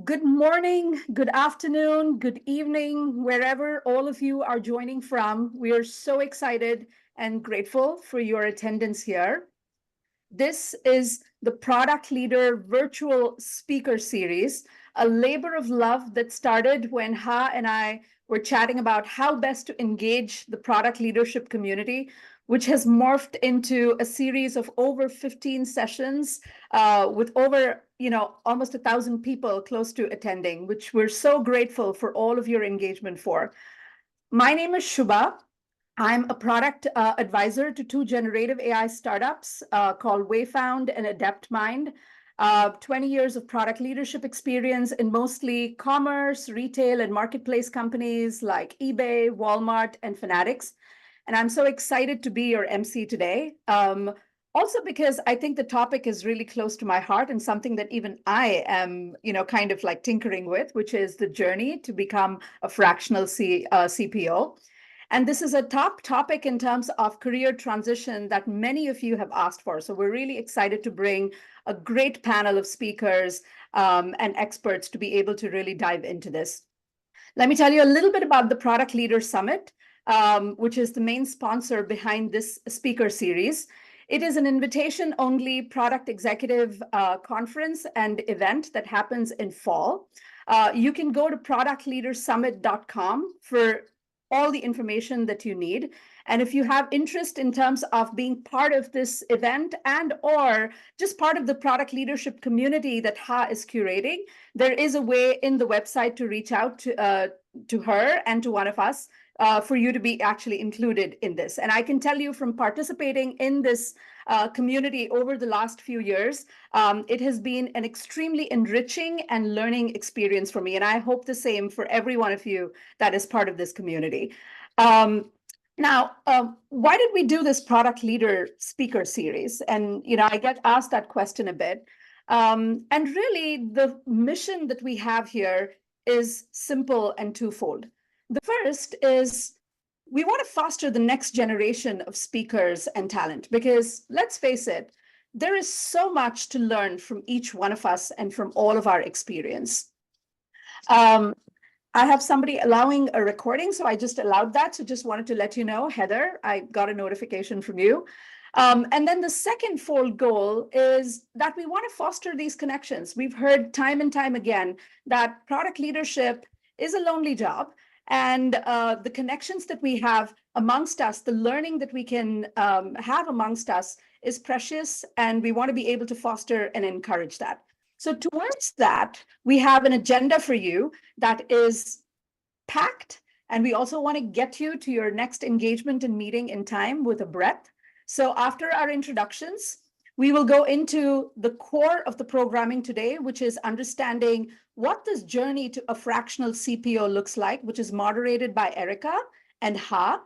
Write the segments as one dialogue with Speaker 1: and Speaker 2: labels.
Speaker 1: Good morning, good afternoon, good evening, wherever all of you are joining from. We are so excited and grateful for your attendance here. This is the Product Leader Virtual Speaker Series, a labor of love that started when Ha and I were chatting about how best to engage the product leadership community, which has morphed into a series of over 15 sessions with over almost 1,000 people close to attending, which we're so grateful for all of your engagement for. My name is Shubha. I'm a product advisor to two generative AI startups called Wayfound and AdeptMind. 20 years of product leadership experience in mostly commerce, retail, and marketplace companies like eBay, Walmart, and Fanatics. And I'm so excited to be your MC today. Also because I think the topic is really close to my heart and something that even I am, kind of like tinkering with, which is the journey to become a fractional CPO. And this is a top topic in terms of career transition that many of you have asked for. So we're really excited to bring a great panel of speakers and experts to be able to really dive into this. Let me tell you a little bit about the Product Leader Summit, which is the main sponsor behind this speaker series. It is an invitation-only product executive conference and event that happens in fall. You can go to productleadersummit.com for all the information that you need. And if you have interest in terms of being part of this event and or just part of the product leadership community that Ha is curating, there is a way in the website to reach out to her and to one of us for you to be actually included in this. And I can tell you from participating in this community over the last few years, it has been an extremely enriching and learning experience for me. And I hope the same for every one of you that is part of this community. Now, why did we do this Product Leader Speaker Series? And, I get asked that question a bit. And really, the mission that we have here is simple and twofold. The first is we want to foster the next generation of speakers and talent because let's face it, there is so much to learn from each one of us and from all of our experience. I have somebody allowing a recording, so I just allowed that. So just wanted to let you know, Heather, I got a notification from you. And then the second fold goal is that we want to foster these connections. We've heard time and time again that product leadership is a lonely job. And the connections that we have amongst us, the learning that we can have amongst us is precious, and we want to be able to foster and encourage that. So towards that, we have an agenda for you that is packed, and we also want to get you to your next engagement and meeting in time with a breath. So after our introductions, we will go into the core of the programming today, which is understanding what this journey to a fractional CPO looks like, which is moderated by Erica and Ha.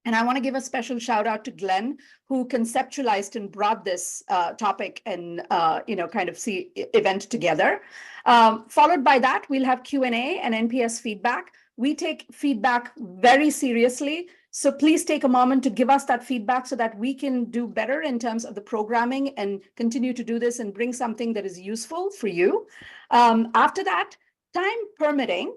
Speaker 1: And I want to give a special shout out to Glenn, who conceptualized and brought this topic and event together. Followed by that, we'll have Q&A and NPS feedback. We take feedback very seriously. So please take a moment to give us that feedback so that we can do better in terms of the programming and continue to do this and bring something that is useful for you. After that, time permitting,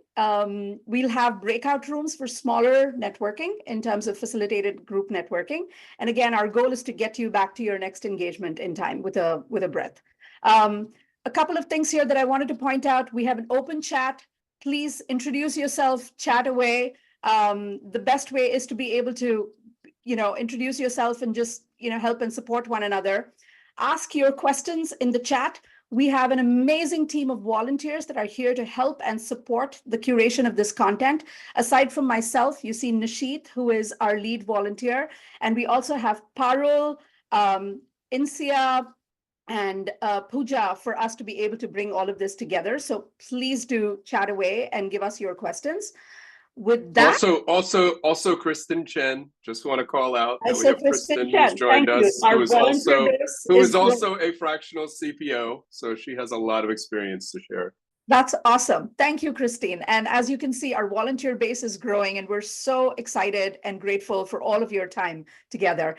Speaker 1: we'll have breakout rooms for smaller networking in terms of facilitated group networking. And again, our goal is to get you back to your next engagement in time with a breath. A couple of things here that I wanted to point out. We have an open chat. Please introduce yourself, chat away. The best way is to be able to, introduce yourself and just, help and support one another. Ask your questions in the chat. We have an amazing team of volunteers that are here to help and support the curation of this content. Aside from myself, you see Nishit, who is our lead volunteer. And we also have Parul, Insia, and Pooja for us to be able to bring all of this together. So please do chat away and give us your questions. With that,
Speaker 2: also Kristen Chen. Just want to call out that we have Kristen
Speaker 1: who's
Speaker 2: joined us, who is also a fractional CPO. So she has a lot of experience to share.
Speaker 1: That's awesome. Thank you, Christine. And as you can see, our volunteer base is growing, and we're so excited and grateful for all of your time together.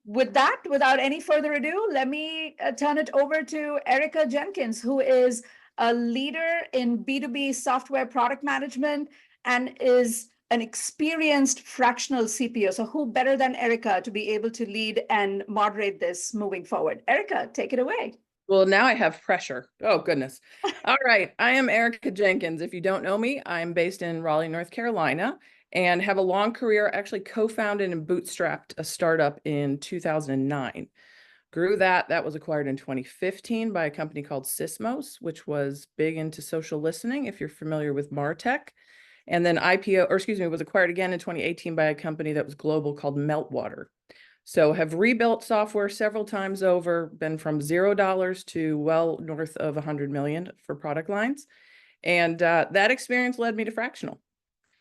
Speaker 1: with that, without any further ado, let me turn it over to Erica Jenkins, who is a leader in B2B software product management and is an experienced fractional CPO. So who better than Erica to be able to lead and moderate this moving forward? Erica, take it away.
Speaker 3: Well, now I have pressure. Oh, goodness. All right. I am Erica Jenkins. If you don't know me, I'm based in Raleigh, North Carolina, and have a long career. Actually co-founded and bootstrapped a startup in 2009. Grew that. That was acquired in 2015 by a company called Sysmos, which was big into social listening, if you're familiar with MarTech. And then was acquired again in 2018 by a company that was global called Meltwater. So have rebuilt software several times over, been from $0 to well north of 100 million for product lines. And that experience led me to Fractional.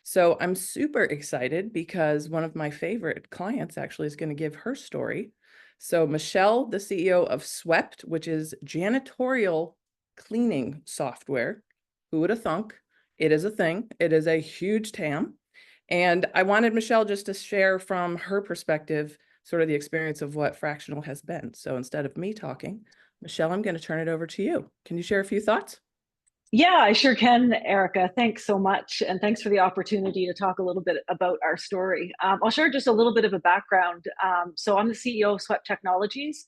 Speaker 3: So I'm super excited because one of my favorite clients actually is going to give her story. So Michelle, the CEO of Swept, which is janitorial cleaning software. Who would have thunk? It is a thing. It is a huge TAM. And I wanted Michelle just to share from her perspective sort of the experience of what Fractional has been. So instead of me talking, Michelle, I'm going to turn it over to you. Can you share a few thoughts?
Speaker 4: Yeah, I sure can, Erica. Thanks so much. And thanks for the opportunity to talk a little bit about our story. I'll share just a little bit of a background. So I'm the CEO of Swept Technologies,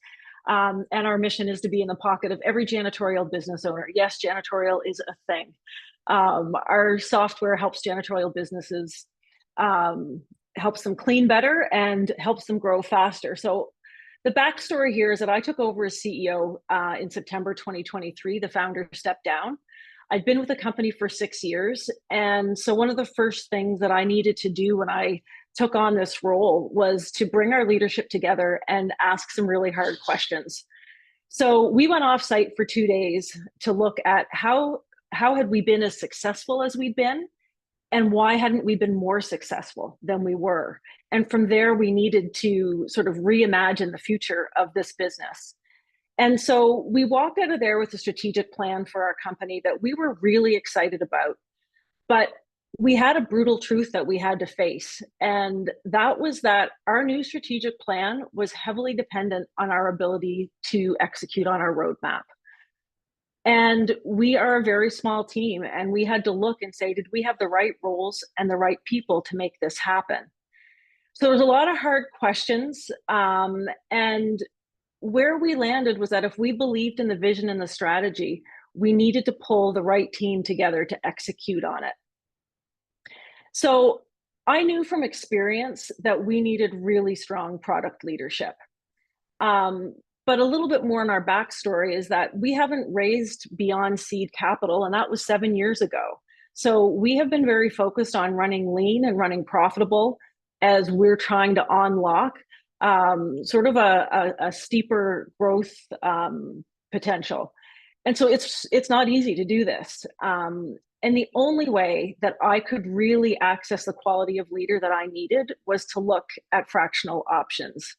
Speaker 4: and our mission is to be in the pocket of every janitorial business owner. Yes, janitorial is a thing. Our software helps janitorial businesses, helps them clean better and helps them grow faster. So the backstory here is that I took over as CEO in September 2023. The founder stepped down. I'd been with the company for 6 years. And so one of the first things that I needed to do when I took on this role was to bring our leadership together and ask some really hard questions. So we went off site for 2 days to look at how had we been as successful as we'd been, and why hadn't we been more successful than we were? And from there, we needed to sort of reimagine the future of this business. And so we walked out of there with a strategic plan for our company that we were really excited about. But we had a brutal truth that we had to face. And that was that our new strategic plan was heavily dependent on our ability to execute on our roadmap. And we are a very small team, and we had to look and say, did we have the right roles and the right people to make this happen? So there was a lot of hard questions. And where we landed was that if we believed in the vision and the strategy, we needed to pull the right team together to execute on it. So I knew from experience that we needed really strong product leadership. But a little bit more in our backstory is that we haven't raised beyond seed capital, and that was 7 years ago. So we have been very focused on running lean and running profitable as we're trying to unlock sort of a steeper growth potential. And so it's not easy to do this. And the only way that I could really access the quality of leader that I needed was to look at fractional options.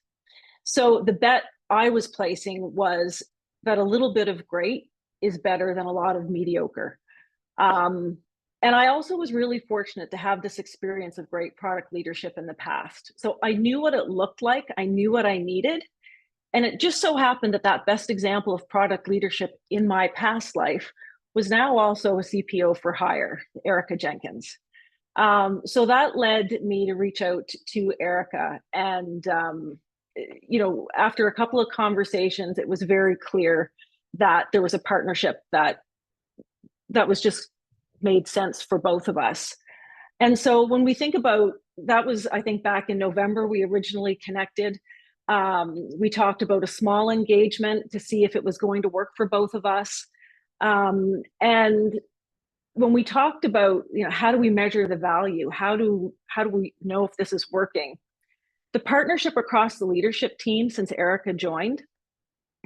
Speaker 4: So the bet I was placing was that a little bit of great is better than a lot of mediocre. And I also was really fortunate to have this experience of great product leadership in the past. So I knew what it looked like, I knew what I needed. And it just so happened that that best example of product leadership in my past life was now also a CPO for hire, Erica Jenkins. So that led me to reach out to Erica, and after a couple of conversations, it was very clear that there was a partnership that was just made sense for both of us. And so when we think about, that was, I think, back in November, we originally connected. We talked about a small engagement to see if it was going to work for both of us. And when we talked about, how do we measure the value? How do we know if this is working? The partnership across the leadership team since Erica joined,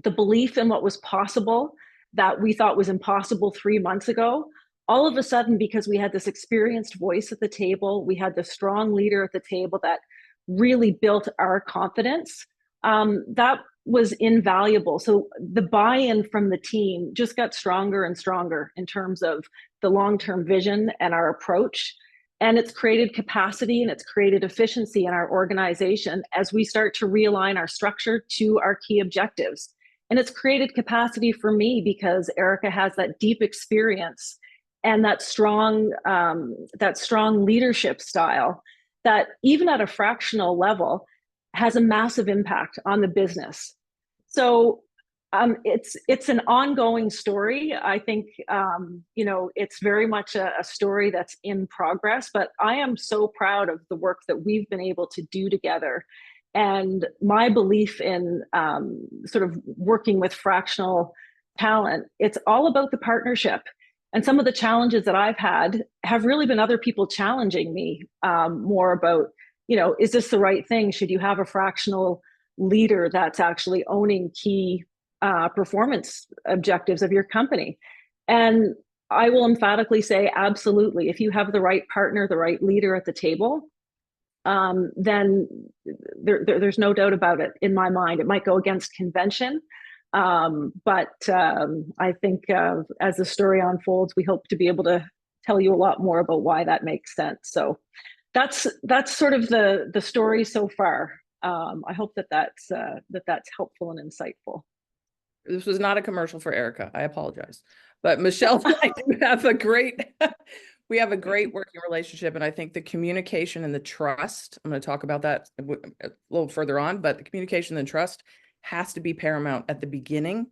Speaker 4: the belief in what was possible that we thought was impossible 3 months ago, all of a sudden, because we had this experienced voice at the table, we had the strong leader at the table that really built our confidence, that was invaluable. So the buy-in from the team just got stronger and stronger in terms of the long-term vision and our approach. And it's created capacity and it's created efficiency in our organization as we start to realign our structure to our key objectives. And it's created capacity for me because Erica has that deep experience and that strong leadership style that even at a fractional level has a massive impact on the business. So it's an ongoing story. I think it's very much a story that's in progress, but I am so proud of the work that we've been able to do together. And my belief in sort of working with fractional talent, it's all about the partnership. And some of the challenges that I've had have really been other people challenging me more about, is this the right thing? Should you have a fractional leader that's actually owning key performance objectives of your company? And I will emphatically say, absolutely. If you have the right partner, the right leader at the table, then there's no doubt about it in my mind. It might go against convention, but I think as the story unfolds, we hope to be able to tell you a lot more about why that makes sense. So that's sort of the story so far. I hope that's helpful and insightful.
Speaker 3: This was not a commercial for Erica. I apologize. But Michelle and I do have a great, we have a great working relationship. And I think the communication and the trust, I'm going to talk about that a little further on, but the communication and trust has to be paramount at the beginning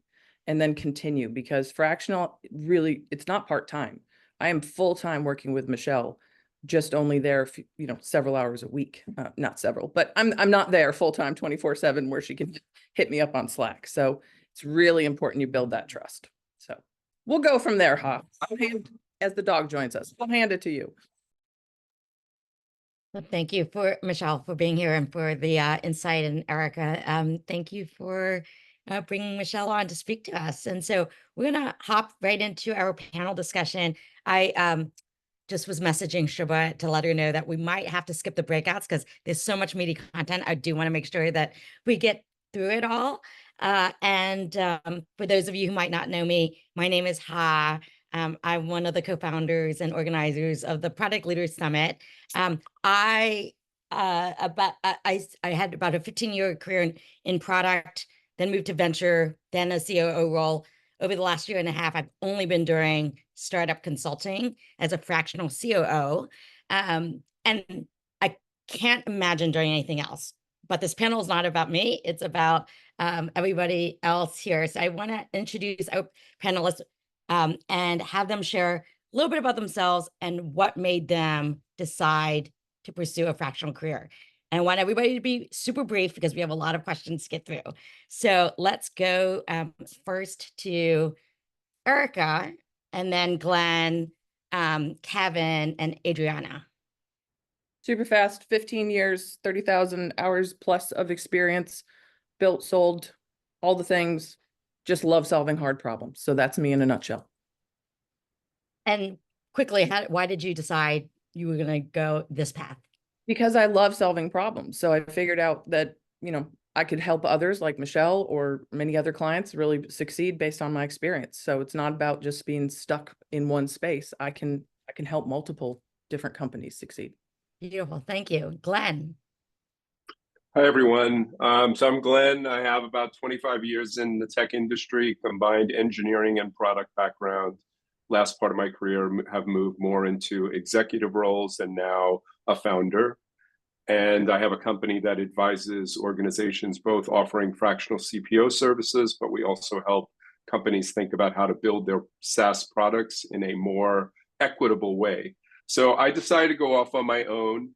Speaker 3: and then continue, because fractional really, it's not part-time. I am full-time working with Michelle, just only there, several hours a week, not several, but I'm not there full-time 24/7 where she can hit me up on Slack. So it's really important you build that trust. So we'll go from there, Ha. As the dog joins us, I'll hand it to you.
Speaker 5: Well, thank you for Michelle for being here and for the insight, and Erica. Thank you for bringing Michelle on to speak to us. And so we're gonna hop right into our panel discussion. I just was messaging Shubha to let her know that we might have to skip the breakouts because there's so much meaty content. I do want to make sure that we get through it all. For those of you who might not know me, my name is Ha. I'm one of the co-founders and organizers of the Product Leaders Summit. I had about a 15-year career in product, then moved to venture, then a COO role. Over the last year and a half, I've only been doing startup consulting as a fractional COO. And I can't imagine doing anything else. But this panel is not about me. It's about everybody else here. So I want to introduce our panelists and have them share a little bit about themselves and what made them decide to pursue a fractional career. And I want everybody to be super brief because we have a lot of questions to get through. So let's go first to Erica, and then Glenn, Kevin, and Adriana.
Speaker 3: Super fast, 15 years, 30,000 hours plus of experience, built, sold, all the things, just love solving hard problems. So that's me in a nutshell. And
Speaker 5: quickly, why did you decide you were going to go this path?
Speaker 3: Because I love solving problems. So I figured out that, I could help others like Michelle or many other clients really succeed based on my experience. So it's not about just being stuck in one space. I can help multiple different companies succeed.
Speaker 5: Beautiful. Thank you. Glenn.
Speaker 2: Hi, everyone. So I'm Glenn. I have about 25 years in the tech industry, combined engineering and product background. Last part of my career have moved more into executive roles and now a founder. And I have a company that advises organizations both offering fractional CPO services, but we also help companies think about how to build their SaaS products in a more equitable way. So I decided to go off on my own,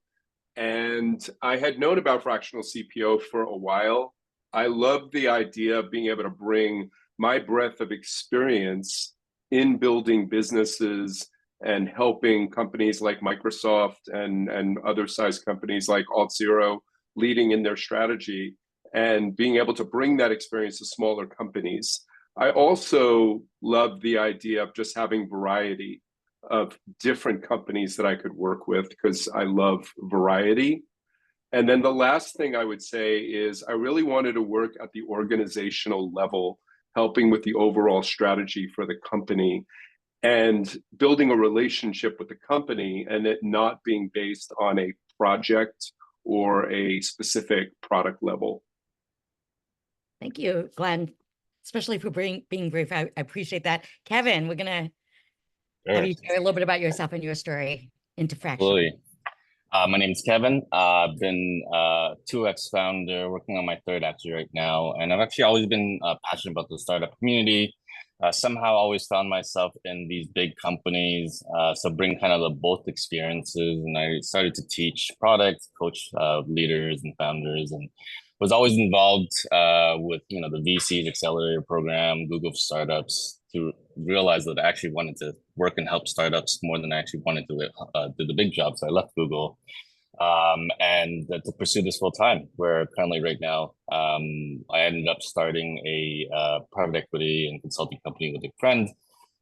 Speaker 2: and I had known about fractional CPO for a while. I loved the idea of being able to bring my breadth of experience in building businesses and helping companies like Microsoft and other size companies like Auth0 leading in their strategy and being able to bring that experience to smaller companies. I also love the idea of just having variety of different companies that I could work with because I love variety. And then the last thing I would say is I really wanted to work at the organizational level, helping with the overall strategy for the company. and building a relationship with the company and it not being based on a project or a specific product level.
Speaker 5: Thank you, Glenn, especially for being brief. I appreciate that. Kevin, we're going to have you share a little bit about yourself and your story into Fractional.
Speaker 6: Absolutely. My name is Kevin. I've been 2X founder, working on my third actually right now. And I've actually always been passionate about the startup community. Somehow always found myself in these big companies. So bring kind of the both experiences. And I started to teach product, coach leaders and founders, and was always involved with, you know, the VC's accelerator program, Google for Startups, to realize that I actually wanted to work and help startups more than I actually wanted to do the big job. So I left Google and to pursue this full time, where currently right now, I ended up starting a private equity and consulting company with a friend,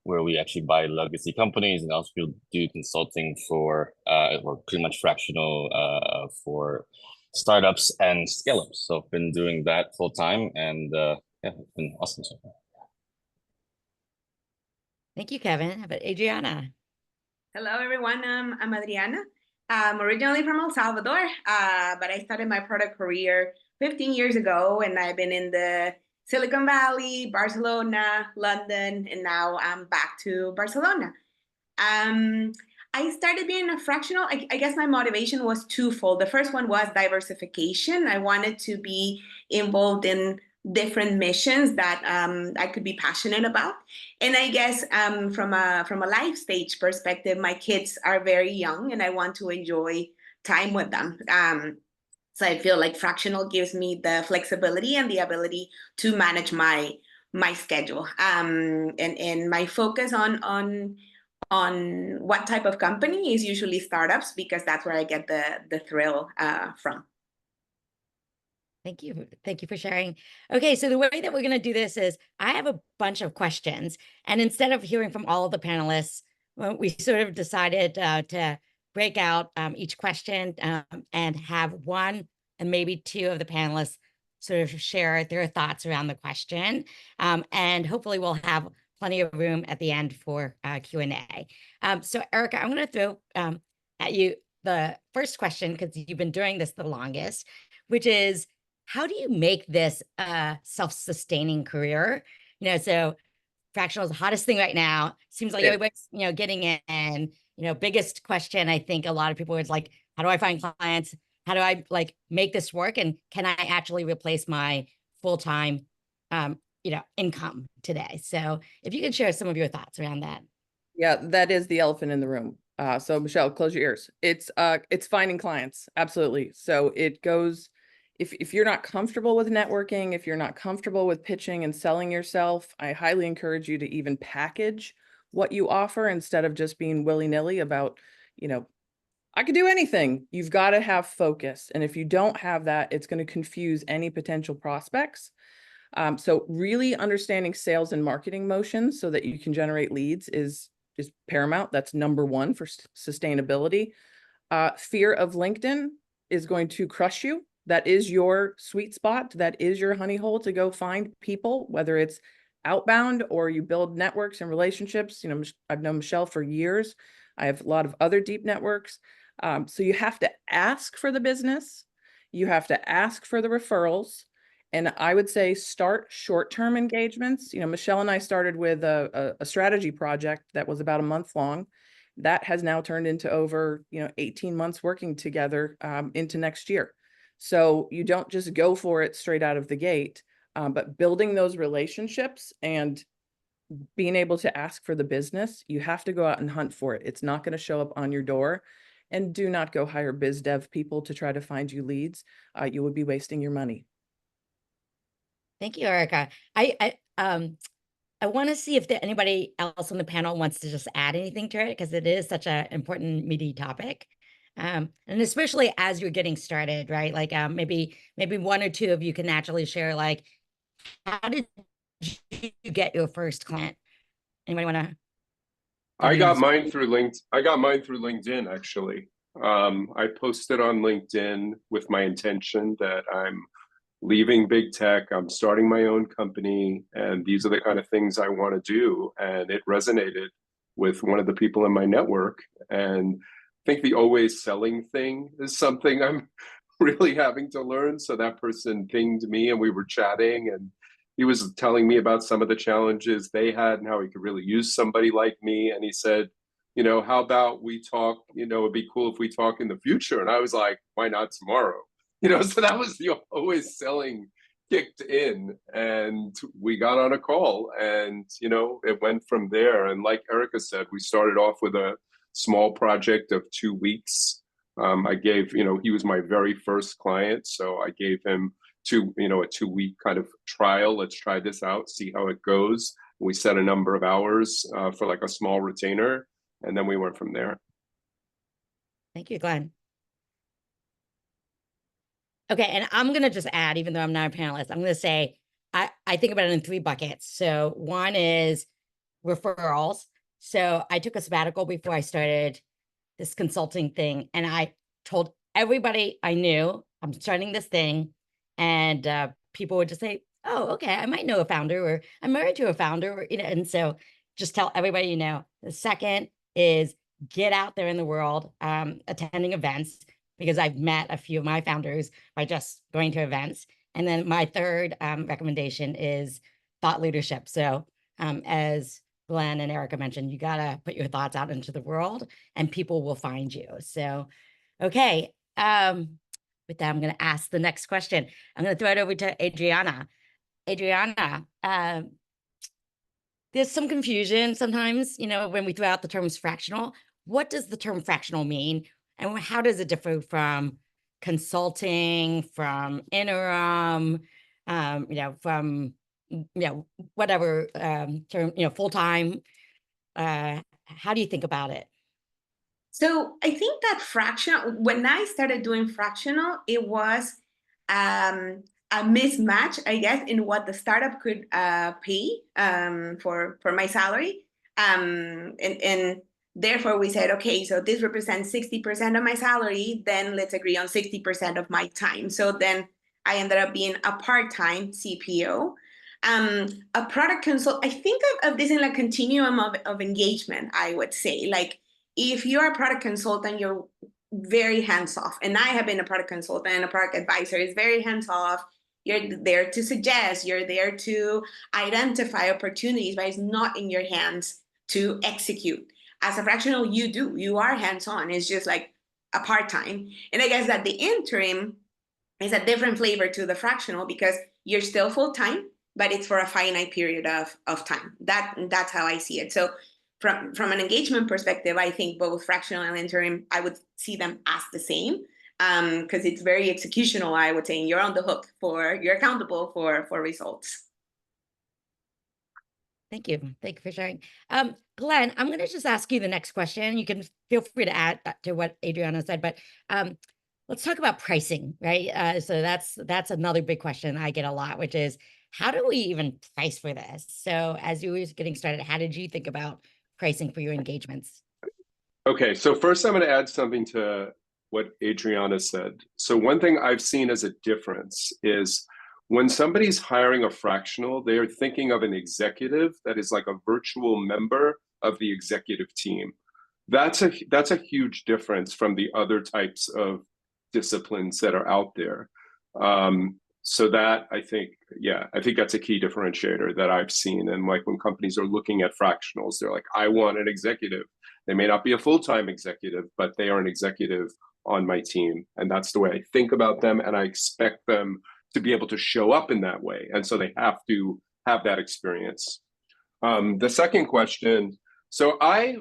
Speaker 6: where we actually buy legacy companies and also do consulting for, or pretty much fractional for startups and scale-ups. So I've been doing that full time, and yeah, it's been awesome so far.
Speaker 5: Thank you, Kevin. How about Adriana?
Speaker 7: Hello, everyone. I'm Adriana. I'm originally from El Salvador, but I started my product career 15 years ago, and I've been in the Silicon Valley, Barcelona, London, and now I'm back to Barcelona. I started being a fractional. I guess my motivation was twofold. The first one was diversification. I wanted to be involved in different missions that I could be passionate about. And I guess from a life stage perspective, my kids are very young and I want to enjoy time with them. So I feel like fractional gives me the flexibility and the ability to manage my schedule. And my focus on what type of company is usually startups, because that's where I get the thrill from.
Speaker 5: Thank you. Thank you for sharing. Okay, so the way that we're going to do this is I have a bunch of questions, and instead of hearing from all of the panelists, well, we sort of decided to break out each question and have one and maybe two of the panelists sort of share their thoughts around the question. And hopefully we'll have plenty of room at the end for Q&A. So Erica, I'm going to throw at you the first question, because you've been doing this the longest, which is, how do you make this a self-sustaining career? You know, so fractional is the hottest thing right now. Seems like everybody's, you know, getting in. You know, biggest question, I think a lot of people is like, how do I find clients? How do I like make this work? And can I actually replace my full-time, you know, income today? So if you could share some of your thoughts around that.
Speaker 3: Yeah, that is the elephant in the room. So Michelle, close your ears. It's finding clients. Absolutely. So it goes, if you're not comfortable with networking, if you're not comfortable with pitching and selling yourself, I highly encourage you to even package what you offer instead of just being willy-nilly about, you know, I could do anything. You've got to have focus. And if you don't have that, it's going to confuse any potential prospects. So really understanding sales and marketing motions so that you can generate leads is paramount. That's number one for sustainability. Fear of LinkedIn is going to crush you. That is your sweet spot. That is your honey hole to go find people, whether it's outbound or you build networks and relationships. You know, I've known Michelle for years. I have a lot of other deep networks. So you have to ask for the business. You have to ask for the referrals. And I would say start short-term engagements. You know, Michelle and I started with a strategy project that was about a month long. That has now turned into over, 18 months working together into next year. So you don't just go for it straight out of the gate, but building those relationships and being able to ask for the business, you have to go out and hunt for it. It's not going to show up on your door. And do not go hire biz dev people to try to find you leads. You would be wasting your money.
Speaker 5: Thank you, Erica. I want to see if anybody else on the panel wants to just add anything to it, because it is such an important, meaty topic. And especially as you're getting started, right? Like maybe one or two of you can naturally share, like, how did you get your first client? Anybody want to?
Speaker 2: I got mine through LinkedIn, actually. I posted on LinkedIn with my intention that I'm leaving big tech, I'm starting my own company, and these are the kind of things I want to do. And it resonated with one of the people in my network. And I think the always selling thing is something I'm really having to learn. So that person pinged me and we were chatting, and he was telling me about some of the challenges they had and how he could really use somebody like me. And he said, how about we talk, it'd be cool if we talk in the future. And I was like, why not tomorrow? So that was the always selling kicked in, and we got on a call, and it went from there. And like Erica said, we started off with a small project of 2 weeks. I gave, he was my very first client, so I gave him a 2-week kind of trial. Let's try this out, see how it goes. We set a number of hours for like a small retainer, and then we went from there.
Speaker 5: Thank you, Glenn. Okay, and I'm going to just add, even though I'm not a panelist, I'm going to say I think about it in 3 buckets. So one is referrals. So I took a sabbatical before I started this consulting thing, and I told everybody I knew I'm starting this thing, and people would just say, oh, okay, I might know a founder, or I'm married to a founder, or, and so just tell everybody you know. The second is get out there in the world, attending events, because I've met a few of my founders by just going to events. And then my third recommendation is thought leadership. So as Glenn and Erica mentioned, you got to put your thoughts out into the world and people will find you. So, okay. With that, I'm going to ask the next question. I'm going to throw it over to Adriana. Adriana, there's some confusion sometimes, when we throw out the terms fractional. What does the term fractional mean? And how does it differ from consulting, from interim, from, whatever term, full-time? How do you think about it?
Speaker 7: So I think that fractional, when I started doing fractional, it was a mismatch, I guess, in what the startup could pay for my salary. And therefore we said, okay, so this represents 60% of my salary, then let's agree on 60% of my time. So then I ended up being a part-time CPO. A product consult, I think of this in a continuum of engagement, I would say. Like, if you're a product consultant, you're very hands-off. And I have been a product consultant and a product advisor. It's very hands-off. You're there to suggest, you're there to identify opportunities, but it's not in your hands to execute. As a fractional, you are hands-on. It's just like a part-time. And I guess that the interim is a different flavor to the fractional, because you're still full-time, but it's for a finite period of time. That's how I see it. So from an engagement perspective, I think both fractional and interim, I would see them as the same, because it's very executional, I would say, and you're on the hook you're accountable for results.
Speaker 5: Thank you. Thank you for sharing. Glenn, I'm going to just ask you the next question. You can feel free to add to what Adriana said, but let's talk about pricing, right? So that's another big question I get a lot, which is, how do we even price for this? So as you were getting started, how did you think about pricing for your engagements?
Speaker 2: Okay, so first I'm going to add something to what Adriana said. So one thing I've seen as a difference is when somebody's hiring a fractional, they're thinking of an executive that is like a virtual member of the executive team. That's a huge difference from the other types of disciplines that are out there. So that I think that's a key differentiator that I've seen. And like when companies are looking at fractionals, they're like, I want an executive. They may not be a full-time executive, but they are an executive on my team. And that's the way I think about them. And I expect them to be able to show up in that way. And so they have to have that experience. The second question, so I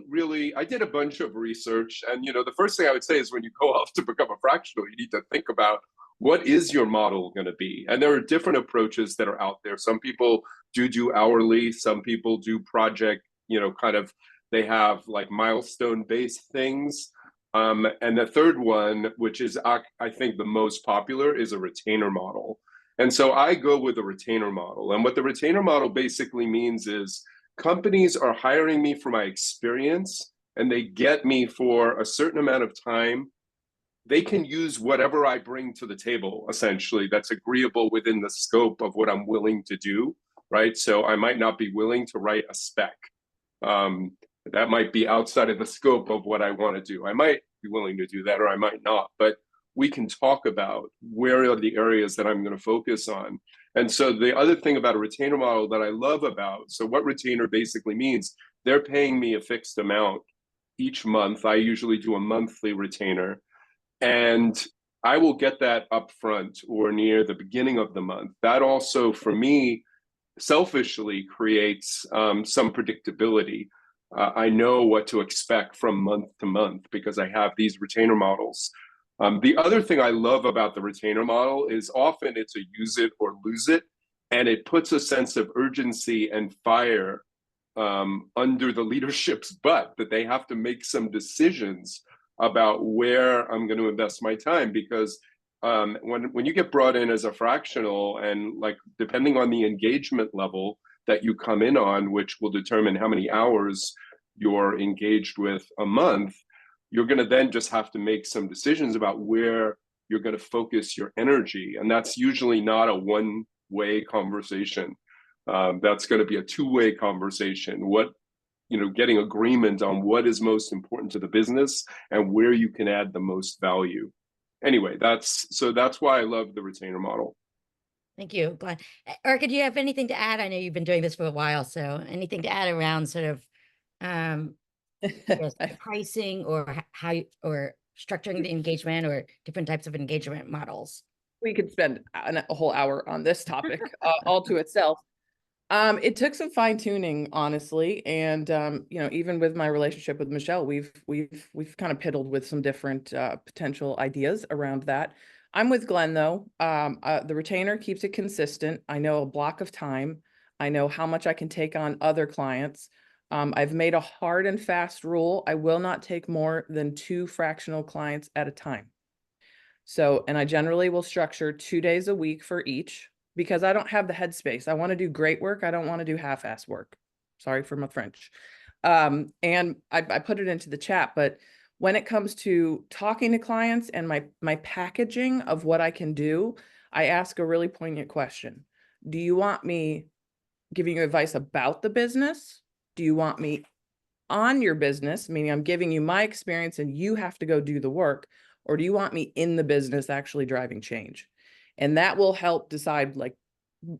Speaker 2: did a bunch of research. And, the first thing I would say is when you go off to become a fractional, you need to think about, what is your model going to be? And there are different approaches that are out there. Some people do hourly. Some people do project, they have like milestone-based things. And the third one, which is, I think, the most popular, is a retainer model. And so I go with a retainer model. And what the retainer model basically means is companies are hiring me for my experience, and they get me for a certain amount of time. They can use whatever I bring to the table, essentially, that's agreeable within the scope of what I'm willing to do, right? So I might not be willing to write a spec. That might be outside of the scope of what I want to do. I might be willing to do that, or I might not, but we can talk about where are the areas that I'm going to focus on. And so the other thing about a retainer model that I love about, so what retainer basically means, they're paying me a fixed amount each month. I usually do a monthly retainer, and I will get that upfront or near the beginning of the month. That also, for me, selfishly creates some predictability. I know what to expect from month to month because I have these retainer models. The other thing I love about the retainer model is often it's a use it or lose it, and it puts a sense of urgency and fire under the leadership's butt, that they have to make some decisions about where I'm going to invest my time. Because when you get brought in as a fractional, and like depending on the engagement level that you come in on, which will determine how many hours you're engaged with a month, you're going to then just have to make some decisions about where you're going to focus your energy. And that's usually not a one-way conversation. That's going to be a two-way conversation. Getting agreement on what is most important to the business and where you can add the most value. Anyway, that's why I love the retainer model.
Speaker 5: Thank you, Glenn. Erica, do you have anything to add? I know you've been doing this for a while, so anything to add around sort of pricing or or structuring the engagement or different types of engagement models?
Speaker 3: We could spend a whole hour on this topic all to itself. It took some fine tuning, honestly, and even with my relationship with Michelle, we've kind of piddled with some different potential ideas around that. I'm with Glenn though. The retainer keeps it consistent. I know a block of time. I know how much I can take on other clients. I've made a hard and fast rule. I will not take more than 2 fractional clients at a time. So, and I generally will structure 2 days a week for each, because I don't have the headspace. I want to do great work. I don't want to do half-ass work. Sorry for my French. And I put it into the chat, but when it comes to talking to clients and my packaging of what I can do, I ask a really poignant question. Do you want me giving you advice about the business? Do you want me on your business, meaning I'm giving you my experience and you have to go do the work? Or do you want me in the business actually driving change? And that will help decide like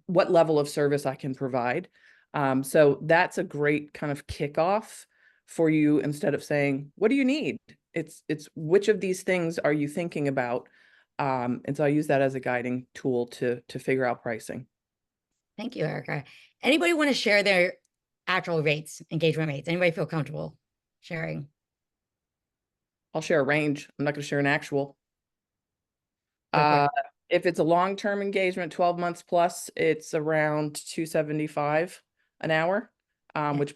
Speaker 3: what level of service I can provide. So that's a great kind of kickoff for you. Instead of saying, what do you need? It's which of these things are you thinking about? And so I use that as a guiding tool to figure out pricing.
Speaker 5: Thank you, Erica. Anybody want to share their actual rates, engagement rates? Anybody feel comfortable sharing?
Speaker 3: I'll share a range. I'm not going to share an actual.
Speaker 5: Okay.
Speaker 3: If it's a long-term engagement, 12 months plus, it's around $275 an hour, which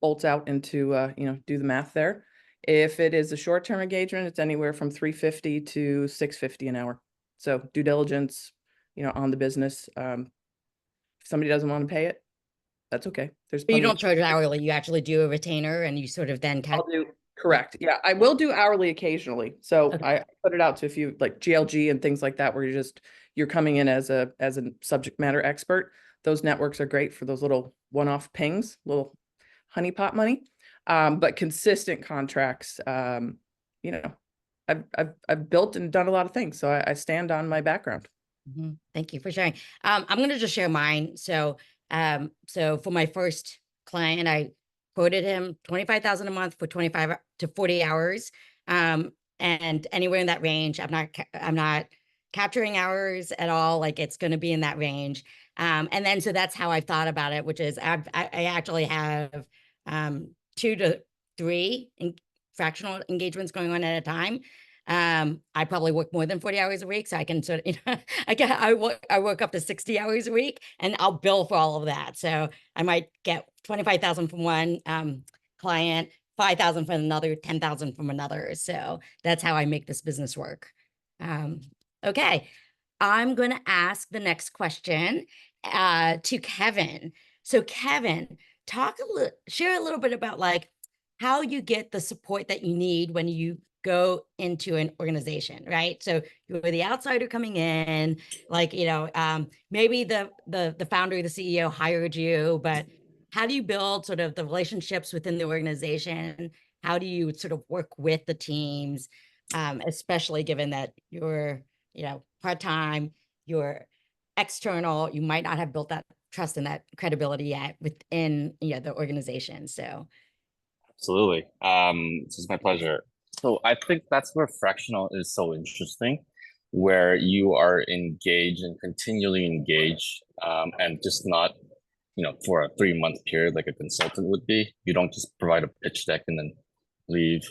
Speaker 3: bolts out into, do the math there. If it is a short-term engagement, it's anywhere from $350 to $650 an hour. So due diligence, on the business. If somebody doesn't want to pay it, that's okay. There's
Speaker 5: But you don't charge hourly. You actually do a retainer, and you sort of then
Speaker 3: I'll do. Correct. Yeah, I will do hourly occasionally. So okay. I put it out to a few like GLG and things like that, where you're coming in as a subject matter expert. Those networks are great for those little one-off pings, little honeypot money. But consistent contracts, I've built and done a lot of things. So I stand on my background.
Speaker 5: Mm-hmm. Thank you for sharing. I'm going to just share mine. So for my first client, I quoted him $25,000 a month for 25 to 40 hours. And anywhere in that range. I'm not capturing hours at all. Like it's going to be in that range. And then, so that's how I've thought about it, which is I actually have 2 to 3 fractional engagements going on at a time. I probably work more than 40 hours a week, so I can sort of, I work up to 60 hours a week, and I'll bill for all of that. So I might get 25,000 from one client, 5,000 from another, 10,000 from another. So that's how I make this business work. Okay, I'm going to ask the next question to Kevin. So Kevin, share a little bit about like how you get the support that you need when you go into an organization, right? So you're the outsider coming in, like, maybe the founder or the CEO hired you, but how do you build sort of the relationships within the organization? How do you sort of work with the teams, especially given that you're, part-time, you're external, you might not have built that trust and that credibility yet within, the organization. So.
Speaker 6: Absolutely. This is my pleasure. So I think that's where fractional is so interesting, where you are engaged and continually engaged, and just not, for a 3-month period like a consultant would be. You don't just provide a pitch deck and then leave.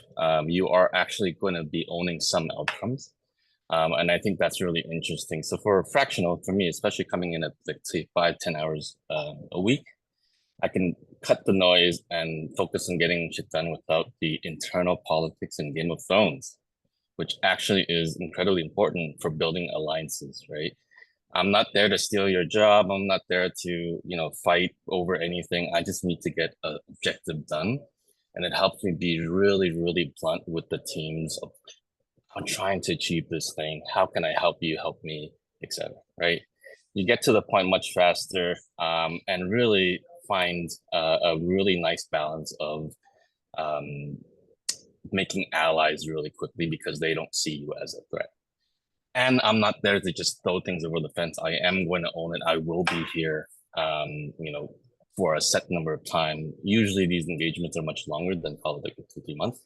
Speaker 6: You are actually going to be owning some outcomes. And I think that's really interesting. So for fractional, for me, especially coming in at like say 5-10 hours a week, I can cut the noise and focus on getting shit done without the internal politics and Game of Thrones, which actually is incredibly important for building alliances, right? I'm not there to steal your job. I'm not there to, fight over anything. I just need to get an objective done. And it helps me be really, really blunt with the teams of, I'm trying to achieve this thing. How can I help you, help me, etc. Right? You get to the point much faster, and really find a really nice balance of making allies really quickly because they don't see you as a threat. And I'm not there to just throw things over the fence. I am going to own it. I will be here, for a set number of time. Usually these engagements are much longer than probably like 2-3 months.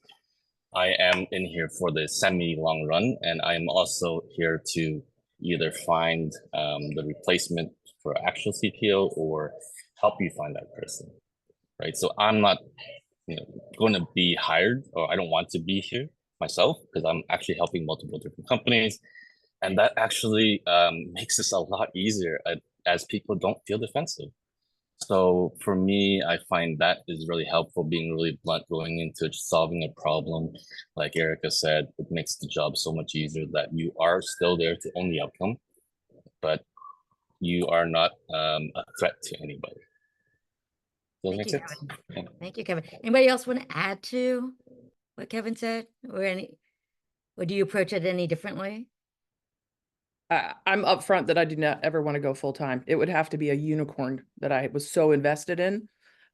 Speaker 6: I am in here for the semi-long run, and I am also here to either find the replacement for actual CPO or help you find that person, right? So I'm not, going to be hired, or I don't want to be here myself because I'm actually helping multiple different companies, and that actually makes this a lot easier as people don't feel defensive. So for me, I find that is really helpful, being really blunt, going into solving a problem. Like Erica said, it makes the job so much easier that you are still there to own the outcome, but you are not a threat to anybody. Does that make sense?
Speaker 5: Yeah. Thank you, Kevin. Anybody else want to add to what Kevin said, or do you approach it any differently?
Speaker 3: I'm upfront that I do not ever want to go full time. It would have to be a unicorn that I was so invested in.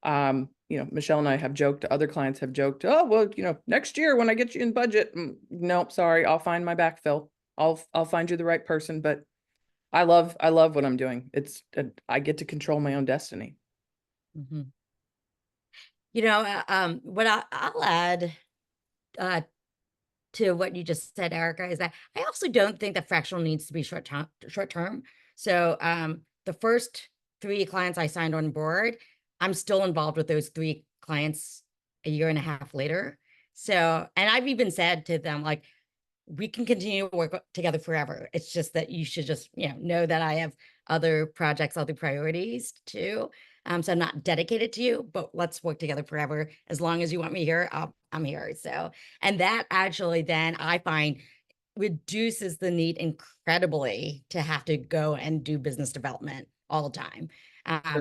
Speaker 3: Michelle and I have joked, other clients have joked, oh, well, next year when I get you in budget, nope, sorry, I'll find my backfill. I'll find you the right person. But I love what I'm doing. I get to control my own destiny.
Speaker 5: Mm-hmm. What I'll add to what you just said, Erica, is that I also don't think that fractional needs to be short term. So the first 3 clients I signed on board, I'm still involved with those 3 clients a year and a half later. So, and I've even said to them, like, we can continue to work together forever. It's just that you should just, know that I have other projects, other priorities too. So I'm not dedicated to you, but let's work together forever. As long as you want me here, I'm here. So, and that actually then I find reduces the need incredibly to have to go and do business development all the time.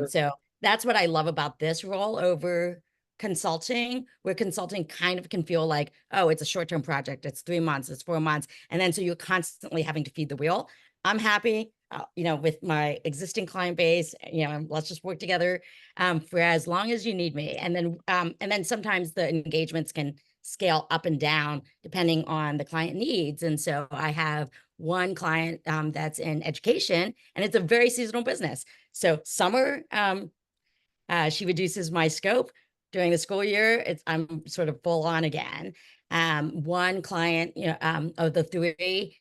Speaker 5: So that's what I love about this role over consulting, where consulting kind of can feel like, oh, it's a short-term project. It's 3 months, it's 4 months. And then so you're constantly having to feed the wheel. I'm happy, with my existing client base, let's just work together for as long as you need me. And then sometimes the engagements can scale up and down depending on the client needs. And so I have one client that's in education, and it's a very seasonal business. So summer, she reduces my scope. During the school year, I'm sort of full on again. One client, of the 3,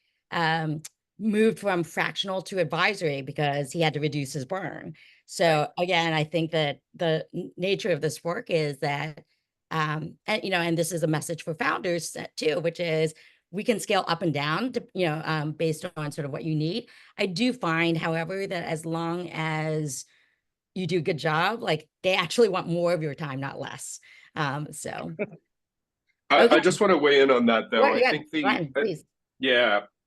Speaker 5: moved from fractional to advisory because he had to reduce his burn. So again, I think that the nature of this work is that, and this is a message for founders too, which is we can scale up and down, based on sort of what you need. I do find, however, that as long as you do a good job, like they actually want more of your time, not less. So.
Speaker 2: I just want to weigh in on that, though.
Speaker 5: I think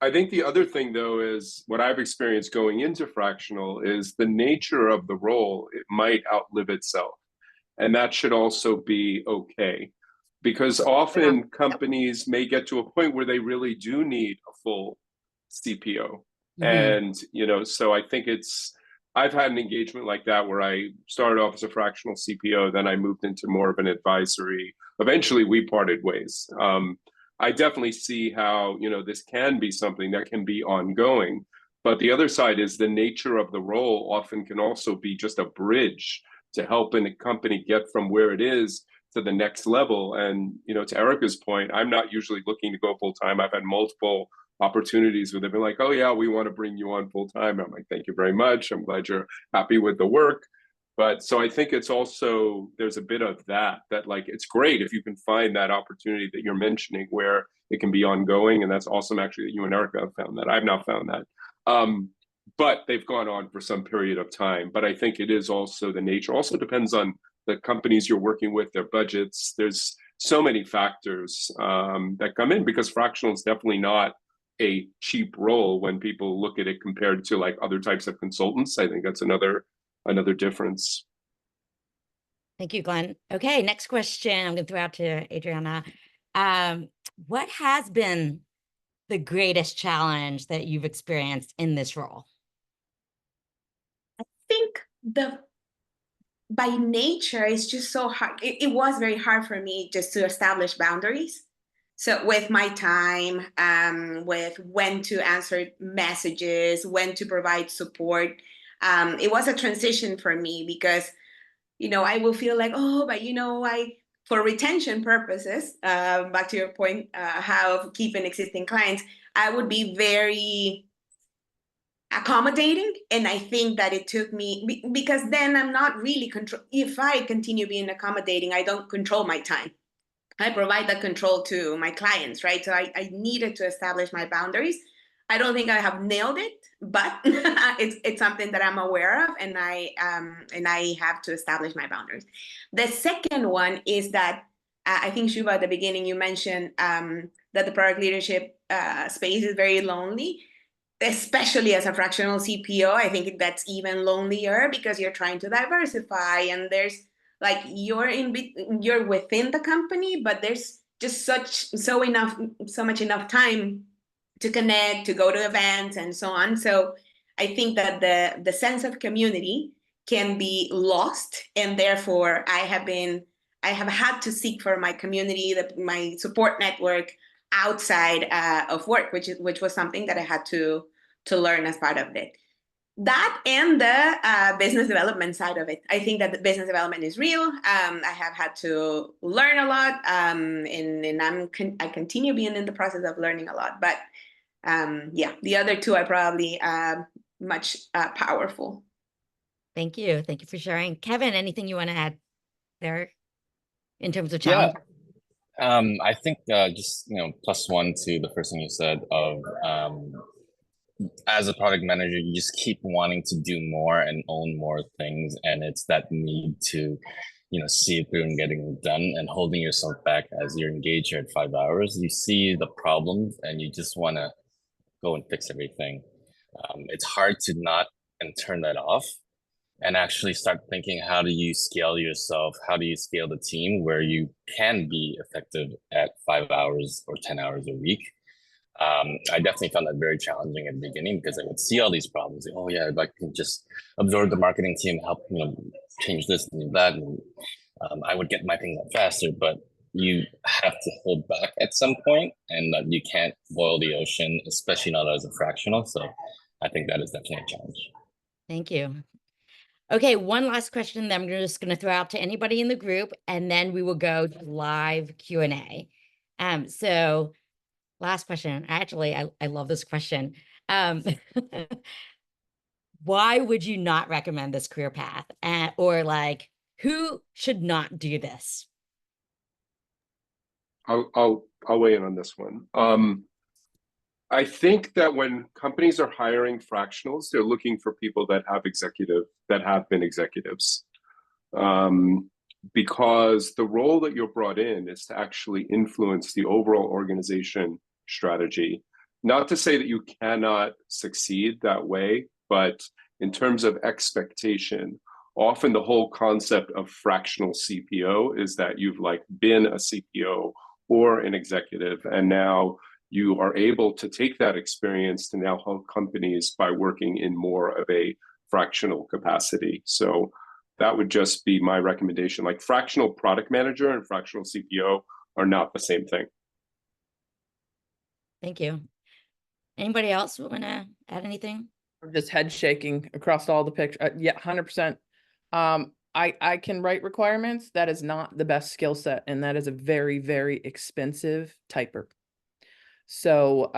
Speaker 2: I think the other thing, though, is what I've experienced going into fractional is the nature of the role. It might outlive itself, and that should also be okay, because often companies may get to a point where they really do need a full CPO. And, so I think I've had an engagement like that where I started off as a fractional CPO, then I moved into more of an advisory. Eventually, we parted ways. I definitely see how, you know, this can be something that can be ongoing. But the other side is the nature of the role often can also be just a bridge to helping a company get from where it is to the next level. And, you know, to Erica's point, I'm not usually looking to go full time. I've had multiple opportunities where they've been like, oh yeah, we want to bring you on full time. I'm like, thank you very much. I'm glad you're happy with the work. But so I think it's also, there's a bit of that like, it's great if you can find that opportunity that you're mentioning where it can be ongoing. And that's awesome actually that you and Erica have found that. I've not found that. But they've gone on for some period of time. But I think it is also the nature, also depends on the companies you're working with, their budgets. There's so many factors that come in, because fractional is definitely not a cheap role when people look at it compared to like other types of consultants. I think that's another difference.
Speaker 5: Thank you, Glenn. Okay, next question I'm going to throw out to Adriana. What has been the greatest challenge that you've experienced in this role?
Speaker 7: I think by nature, it's just so hard. It was very hard for me just to establish boundaries. So with my time, with when to answer messages, when to provide support, it was a transition for me because, you know, I will feel like, oh, but you know, for retention purposes, back to your point, how keeping existing clients, I would be very accommodating. And I think that it took me, because then I'm not really if I continue being accommodating, I don't control my time. I provide that control to my clients, right? So I needed to establish my boundaries. I don't think I have nailed it, but it's something that I'm aware of, and I have to establish my boundaries. The second one is that I think, Shubha, at the beginning you mentioned that the product leadership space is very lonely, especially as a fractional CPO. I think that's even lonelier because you're trying to diversify, and there's like you're within the company, but there's just so much enough time to connect, to go to events and so on. So I think that the sense of community can be lost, and therefore I have had to seek for my community, my support network outside of work, which was something that I had to learn as part of it. That and the business development side of it. I think that the business development is real. I have had to learn a lot, and I continue being in the process of learning a lot. But yeah, the other two are probably much powerful.
Speaker 5: Thank you. Thank you for sharing. Kevin, anything you want to add there in terms of challenge?
Speaker 6: Yeah. I think just, you know, +1 to the first thing you said of as a product manager, you just keep wanting to do more and own more things. And it's that need to, you know, see it through and getting it done, and holding yourself back as you're engaged here at 5 hours. You see the problems and you just want to go and fix everything. It's hard to not and turn that off and actually start thinking, how do you scale yourself? How do you scale the team where you can be effective at 5 hours or 10 hours a week? I definitely found that very challenging at the beginning, because I would see all these problems. Oh yeah, I'd like to just absorb the marketing team, help, you know, change this and that, and I would get my thing done faster. But you have to hold back at some point, and you can't boil the ocean, especially not as a fractional. So I think that is definitely a challenge.
Speaker 5: Thank you. Okay, one last question that I'm just going to throw out to anybody in the group, and then we will go to live Q&A. So last question. Actually, I love this question. Why would you not recommend this career path? Or like, who should not do this?
Speaker 2: I'll weigh in on this one. I think that when companies are hiring fractionals, they're looking for people that have been executives. Because the role that you're brought in is to actually influence the overall organization strategy. Not to say that you cannot succeed that way, but in terms of expectation, often the whole concept of fractional CPO is that you've like been a CPO or an executive, and now you are able to take that experience to now help companies by working in more of a fractional capacity. So that would just be my recommendation. Like fractional product manager and fractional CPO are not the same thing.
Speaker 5: Thank you. Anybody else want to add anything?
Speaker 3: I'm just head shaking across all the picture. Yeah, 100%. I can write requirements. That is not the best skill set, and that is a very, very expensive typer. So,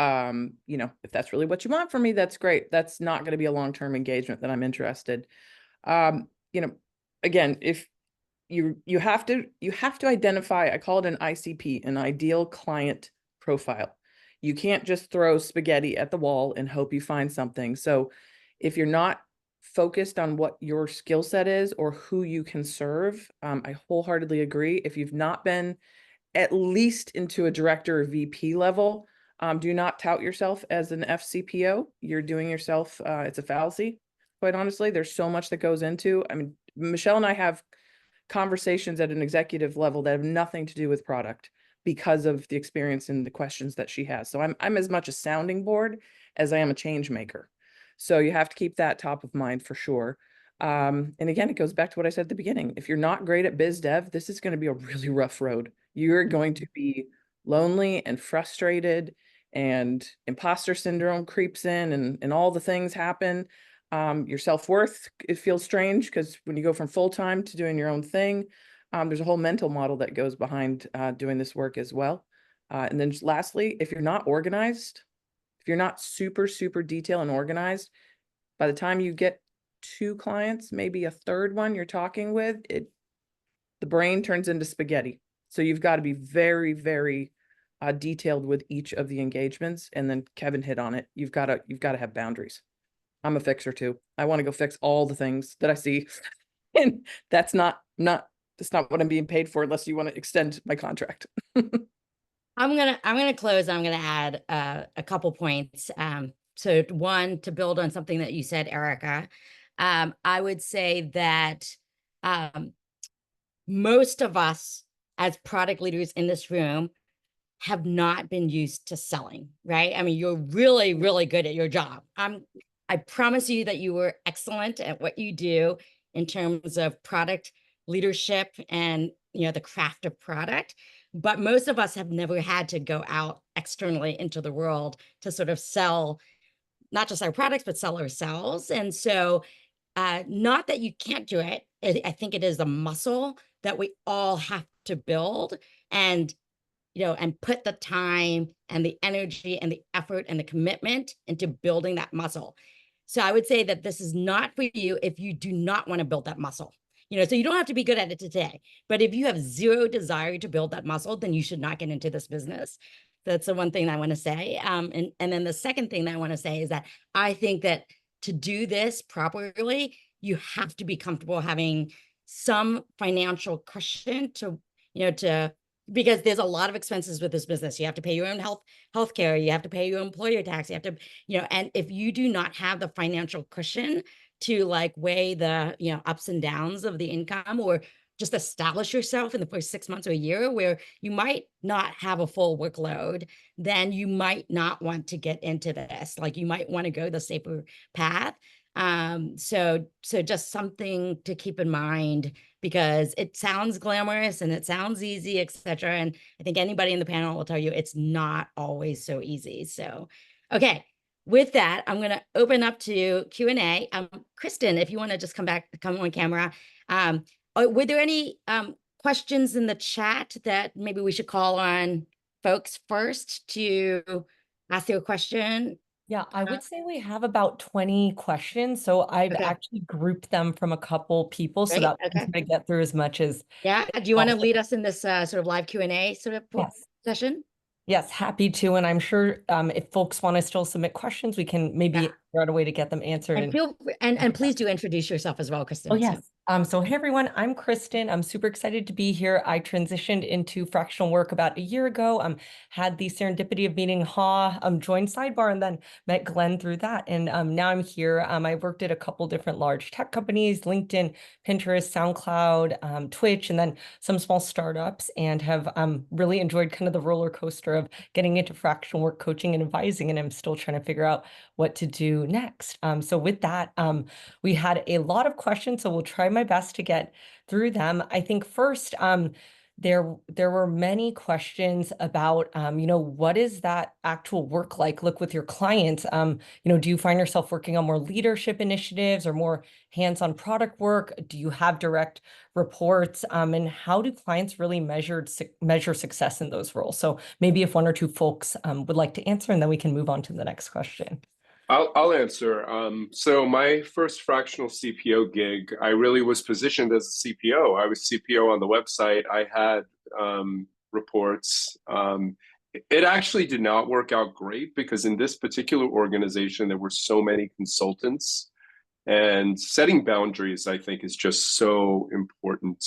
Speaker 3: you know, if that's really what you want from me, that's great. That's not going to be a long-term engagement that I'm interested. You know, again, if you have to identify, I call it an ICP, an ideal client profile. You can't just throw spaghetti at the wall and hope you find something. So if you're not focused on what your skill set is or who you can serve, I wholeheartedly agree. If you've not been at least into a director or VP level, do not tout yourself as an FCPO. You're doing yourself, it's a fallacy, quite honestly. There's so much that goes into, I mean, Michelle and I have conversations at an executive level that have nothing to do with product because of the experience and the questions that she has. So I'm as much a sounding board as I am a change maker. So you have to keep that top of mind for sure. And again, it goes back to what I said at the beginning. If you're not great at biz dev, this is going to be a really rough road. You're going to be lonely and frustrated, and imposter syndrome creeps in, and all the things happen. Your self-worth, it feels strange because when you go from full-time to doing your own thing, there's a whole mental model that goes behind doing this work as well. And then just lastly, if you're not organized, if you're not super, super detailed and organized, by the time you get 2 clients, maybe a third one you're talking with, the brain turns into spaghetti. So you've got to be very, very detailed with each of the engagements. And then Kevin hit on it. You've got to have boundaries. I'm a fixer too. I want to go fix all the things that I see. And that's not what I'm being paid for unless you want to extend my contract.
Speaker 5: I'm gonna close. I'm gonna add a couple points. So one, to build on something that you said, Erica, I would say that most of us as product leaders in this room have not been used to selling, right? I mean, you're really, really good at your job. I promise you that you were excellent at what you do in terms of product leadership and, you know, the craft of product. But most of us have never had to go out externally into the world to sort of sell not just our products, but sell ourselves. And so not that you can't do it. I think it is a muscle that we all have to build, and you know, and put the time and the energy and the effort and the commitment into building that muscle. So I would say that this is not for you if you do not want to build that muscle. You know, so you don't have to be good at it today, but if you have zero desire to build that muscle, then you should not get into this business. That's the one thing I want to say. And then the second thing that I want to say is that I think that to do this properly, you have to be comfortable having some financial cushion to, you know, because there's a lot of expenses with this business. You have to pay your own healthcare, you have to pay your employer tax, you have to, you know, and if you do not have the financial cushion to like weigh the, you know, ups and downs of the income, or just establish yourself in the first 6 months or a year where you might not have a full workload, then you might not want to get into this. Like you might want to go the safer path. So just something to keep in mind, because it sounds glamorous and it sounds easy, etc. And I think anybody in the panel will tell you it's not always so easy. So, okay. With that, I'm going to open up to Q&A. Kristen, if you want to just come on camera. Were there any questions in the chat that maybe we should call on folks first to ask their question?
Speaker 8: Yeah, I would say we have about 20 questions. So I've actually grouped them from a couple people so that we can get through as much as.
Speaker 5: Yeah. Do you want to lead us in this sort of live Q&A sort of session?
Speaker 8: Yes, happy to. And I'm sure if folks want to still submit questions, we can maybe figure out a way to get them answered.
Speaker 5: And please do introduce yourself as well, Kristen.
Speaker 8: Oh, yes. So hey, everyone, I'm Kristen. I'm super excited to be here. I transitioned into fractional work about a year ago. Had the serendipity of meeting Ha, joined Sidebar, and then met Glenn through that. And now I'm here. I worked at a couple different large tech companies, LinkedIn, Pinterest, SoundCloud, Twitch, and then some small startups, and have really enjoyed kind of the roller coaster of getting into fractional work coaching and advising. And I'm still trying to figure out what to do to next. So with that, we had a lot of questions, so we'll try my best to get through them. I think first, there were many questions about, what is that actual work like? Look with your clients, do you find yourself working on more leadership initiatives or more hands-on product work? Do you have direct reports? And how do clients really measure success in those roles? So maybe if one or two folks would like to answer, and then we can move on to the next question.
Speaker 2: I'll answer. So my first fractional CPO gig, I really was positioned as a CPO. I was CPO on the website. I had reports. It actually did not work out great because in this particular organization, there were so many consultants, and setting boundaries, I think, is just so important.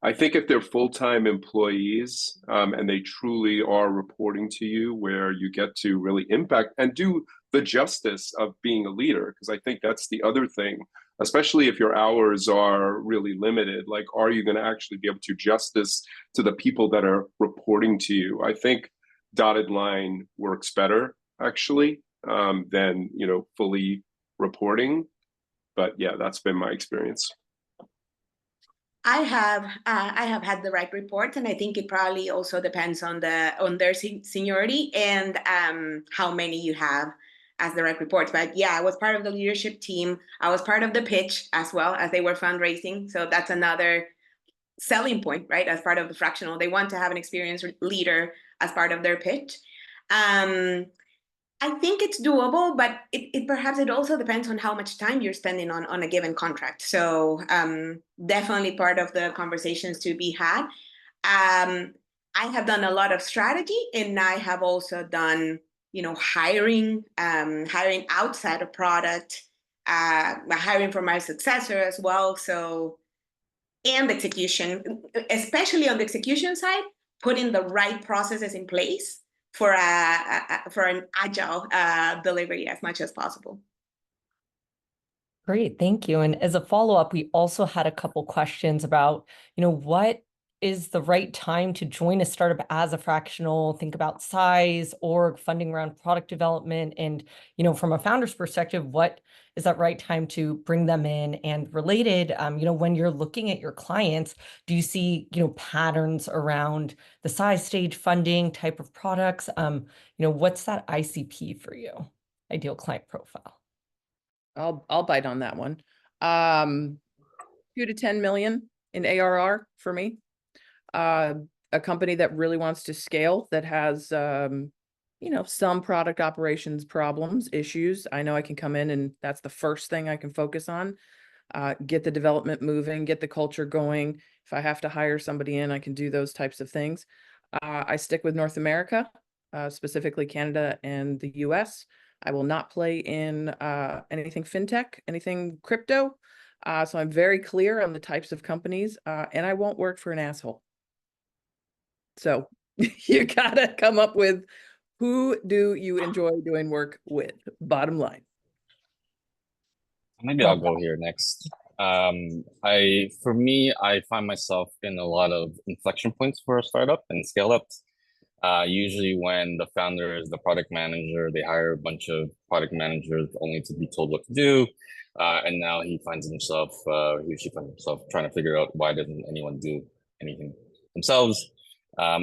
Speaker 2: I think if they're full-time employees and they truly are reporting to you, where you get to really impact and do the justice of being a leader, because I think that's the other thing, especially if your hours are really limited. Like, are you going to actually be able to justice to the people that are reporting to you? I think dotted line works better, actually, than, fully reporting. But yeah, that's been my experience.
Speaker 7: I have had the right reports, and I think it probably also depends on their seniority and how many you have as direct reports. But yeah, I was part of the leadership team. I was part of the pitch as well, as they were fundraising. So that's another selling point, right? As part of the fractional, they want to have an experienced leader as part of their pitch. I think it's doable, but it perhaps it also depends on how much time you're spending on a given contract. So definitely part of the conversations to be had. I have done a lot of strategy, and I have also done, hiring outside of product, hiring for my successor as well. So, and execution, especially on the execution side, putting the right processes in place for an agile delivery as much as possible.
Speaker 8: Great, thank you. And as a follow-up, we also had a couple questions about, what is the right time to join a startup as a fractional? Think about size, org, funding around product development, and, from a founder's perspective, what is that right time to bring them in? And related, when you're looking at your clients, do you see, patterns around the size, stage, funding, type of products? What's that ICP for you? Ideal client profile.
Speaker 3: I'll bite on that one. 2 to 10 million in ARR for me. A company that really wants to scale, that has some product operations problems, issues. I know I can come in and that's the first thing I can focus on. Get the development moving, get the culture going. If I have to hire somebody in, I can do those types of things. I stick with North America, specifically Canada and the US. I will not play in anything fintech, anything crypto. So I'm very clear on the types of companies, and I won't work for an asshole. So you gotta come up with, who do you enjoy doing work with? Bottom line.
Speaker 6: Maybe I'll go here next. For me, I find myself in a lot of inflection points for a startup and scale up. Usually when the founder is the product manager, they hire a bunch of product managers only to be told what to do. And now he or she finds himself trying to figure out, why doesn't anyone do anything themselves?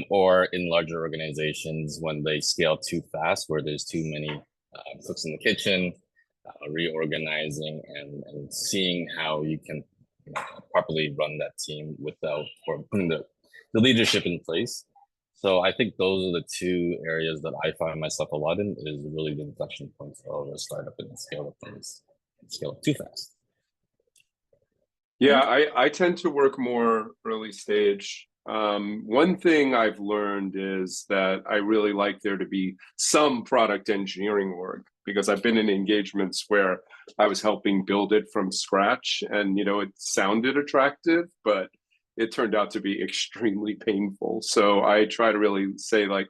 Speaker 6: Or in larger organizations, when they scale too fast, where there's too many cooks in the kitchen, reorganizing and seeing how you can properly run that team or putting the leadership in place. So I think those are the two areas that I find myself a lot in, is really the inflection points of a startup and scale up things, scale up too fast.
Speaker 2: Yeah, I tend to work more early stage. One thing I've learned is that I really like there to be some product engineering work, because I've been in engagements where I was helping build it from scratch, and it sounded attractive, but it turned out to be extremely painful. So I try to really say, like,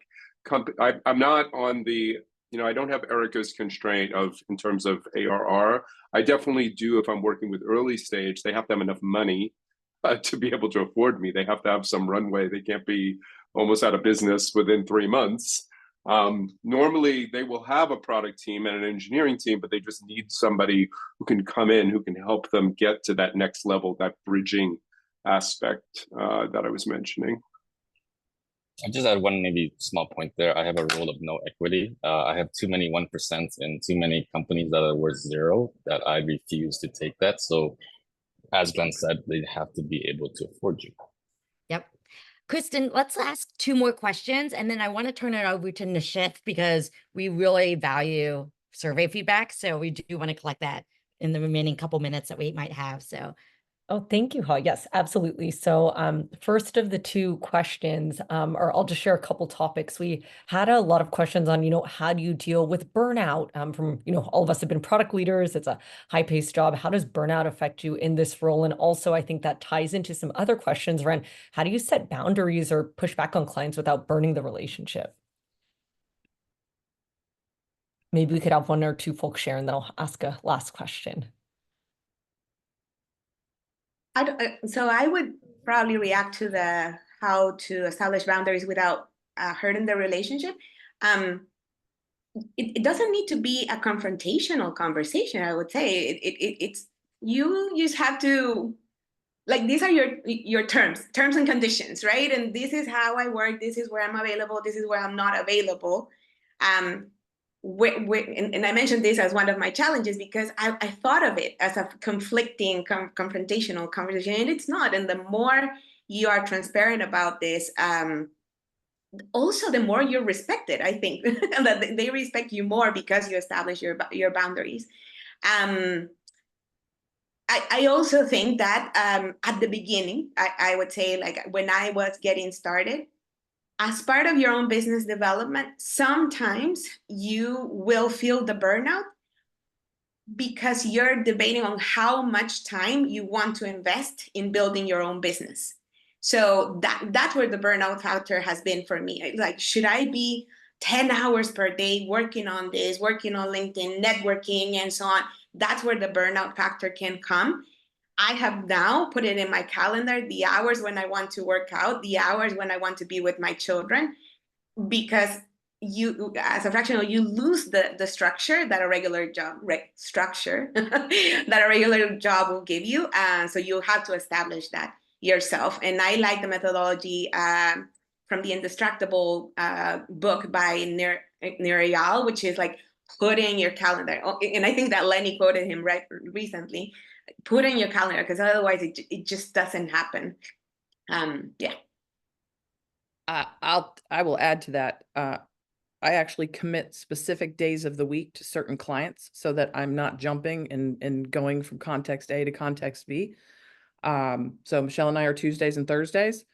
Speaker 2: I'm not on the, I don't have Erica's constraint in terms of ARR. I definitely do, if I'm working with early stage, they have to have enough money to be able to afford me. They have to have some runway. They can't be almost out of business within 3 months. Normally, they will have a product team and an engineering team, but they just need somebody who can come in, who can help them get to that next level, that bridging aspect that I was mentioning.
Speaker 6: I just add one maybe small point there. I have a rule of no equity. I have too many 1% and too many companies that are worth 0 that I refuse to take that. So as Glenn said, they have to be able to afford you.
Speaker 5: Yep. Kristen, let's ask 2 more questions, and then I want to turn it over to Nishith because we really value survey feedback. So we do want to collect that in the remaining couple minutes that we might have. So
Speaker 8: Oh, thank you, Ha. Yes, absolutely. So first of the 2 questions, or I'll just share a couple topics. We had a lot of questions on, how do you deal with burnout from, all of us have been product leaders. It's a high-paced job. How does burnout affect you in this role? And also, I think that ties into some other questions around how do you set boundaries or push back on clients without burning the relationship? Maybe we could have 1 or 2 folks share, and then I'll ask a last question.
Speaker 7: So I would probably react to the how to establish boundaries without hurting the relationship. It doesn't need to be a confrontational conversation. I would say it's you just have to, like, these are your terms and conditions, right? And this is how I work. This is where I'm available. This is where I'm not available. And I mentioned this as one of my challenges because I thought of it as a conflicting, confrontational conversation, and it's not. And the more you are transparent about this, also the more you're respected, I think, and that they respect you more because you establish your boundaries. I also think that at the beginning, I would say, like, when I was getting started, as part of your own business development, sometimes you will feel the burnout because you're debating on how much time you want to invest in building your own business. So that's where the burnout factor has been for me. Like, should I be 10 hours per day working on this, working on LinkedIn, networking, and so on? That's where the burnout factor can come. I have now put it in my calendar, the hours when I want to work out, the hours when I want to be with my children, because you, as a fractional, you lose the structure that a regular job that a regular job will give you. So you have to establish that yourself. And I like the methodology from the Indestructible book by Nirayal, which is like, put in your calendar. And I think that Lenny quoted him recently. Put in your calendar, because otherwise it just doesn't happen. Yeah.
Speaker 3: I will add to that. I actually commit specific days of the week to certain clients so that I'm not jumping and going from context A to context B. So Michelle and I are Tuesdays and Thursdays.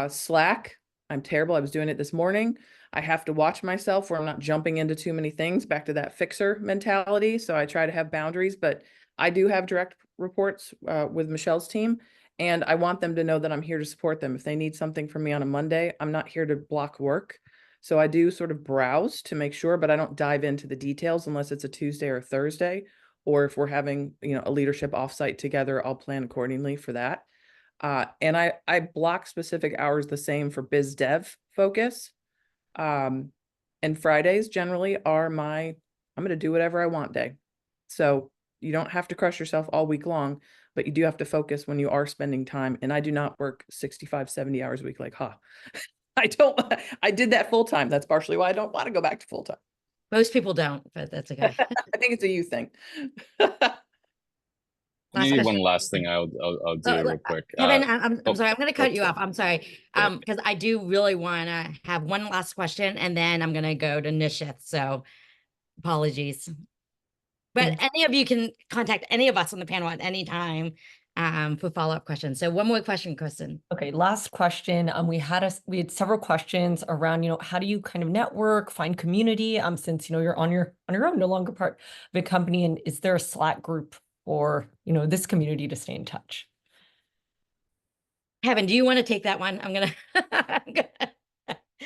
Speaker 3: Slack, I'm terrible. I was doing it this morning. I have to watch myself where I'm not jumping into too many things, back to that fixer mentality. So I try to have boundaries, but I do have direct reports with Michelle's team, and I want them to know that I'm here to support them. If they need something from me on a Monday, I'm not here to block work. So I do sort of browse to make sure, but I don't dive into the details unless it's a Tuesday or a Thursday, or if we're having, a leadership offsite together, I'll plan accordingly for that. And I block specific hours the same for biz dev focus. And Fridays generally are I'm going to do whatever I want day. So you don't have to crush yourself all week long, but you do have to focus when you are spending time. And I do not work 65, 70 hours a week like, I did that full time. That's partially why I don't want to go back to full time.
Speaker 5: most people don't, but that's okay.
Speaker 3: I think it's a you thing.
Speaker 6: Maybe one last thing I'll do real quick.
Speaker 5: Kevin, I'm sorry, I'm going to cut you
Speaker 6: sorry.
Speaker 5: off. I'm sorry. Because I do really want to have one last question, and then I'm going to go to Nishith. So apologies. But any of you can contact any of us on the panel at any time for follow-up questions. So one more question, Kristen.
Speaker 8: Okay, last question. We had several questions around, how do you kind of network, find community? Since you're on your own, no longer part of a company, and is there a Slack group for this community to stay in touch?
Speaker 5: Kevin, do you want to take that one? I'm gonna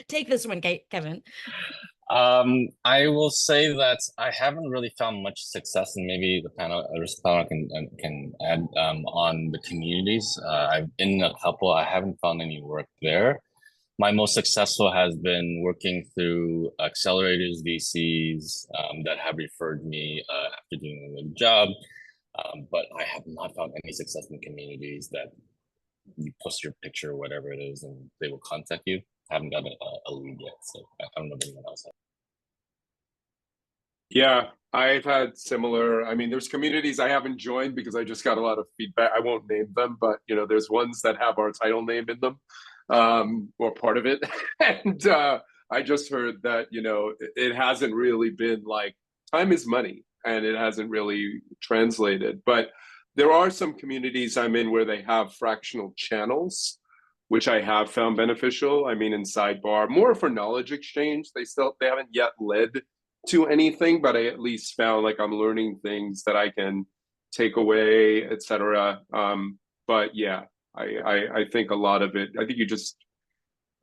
Speaker 5: take this one, Kevin.
Speaker 6: I will say that I haven't really found much success, and maybe the panel can add on the communities. I've been in a couple. I haven't found any work there. My most successful has been working through accelerators, VCs that have referred me after doing a good job. But I have not found any success in communities that you post your picture or whatever it is and they will contact you. I haven't got a lead yet, so I don't know if anyone else has.
Speaker 2: Yeah, I've had similar. I mean, there's communities I haven't joined because I just got a lot of feedback. I won't name them, but there's ones that have our title name in them, or part of it. And I just heard that it hasn't really been like, time is money, and it hasn't really translated. But there are some communities I'm in where they have fractional channels, which I have found beneficial. I mean, in Sidebar, more for knowledge exchange. They haven't yet led to anything, but I at least found like I'm learning things that I can take away, etc. But yeah, I think a lot of it. I think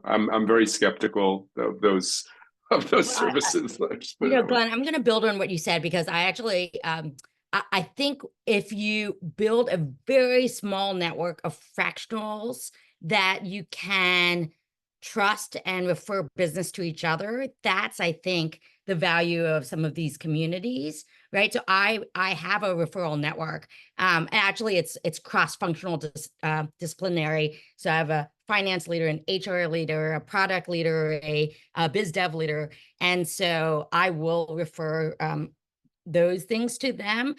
Speaker 2: I'm very skeptical of those services.
Speaker 5: Glenn, I'm going to build on what you said, because I actually I think if you build a very small network of fractionals that you can trust and refer business to each other, that's, I think, the value of some of these communities, right? So I have a referral network. And actually it's cross-functional, disciplinary. So I have a finance leader, an HR leader, a product leader, a biz dev leader. And so I will refer those things to them.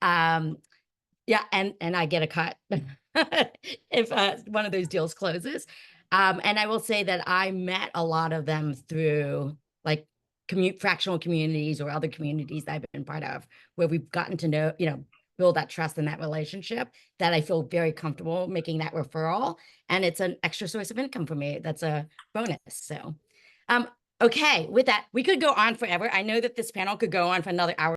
Speaker 5: Yeah, and I get a cut if one of those deals closes. And I will say that I met a lot of them through like fractional communities or other communities that I've been part of, where we've gotten to know, build that trust and that relationship, that I feel very comfortable making that referral. And it's an extra source of income for me. That's a bonus. So, okay, with that, we could go on forever. I know that this panel could go on for another hour.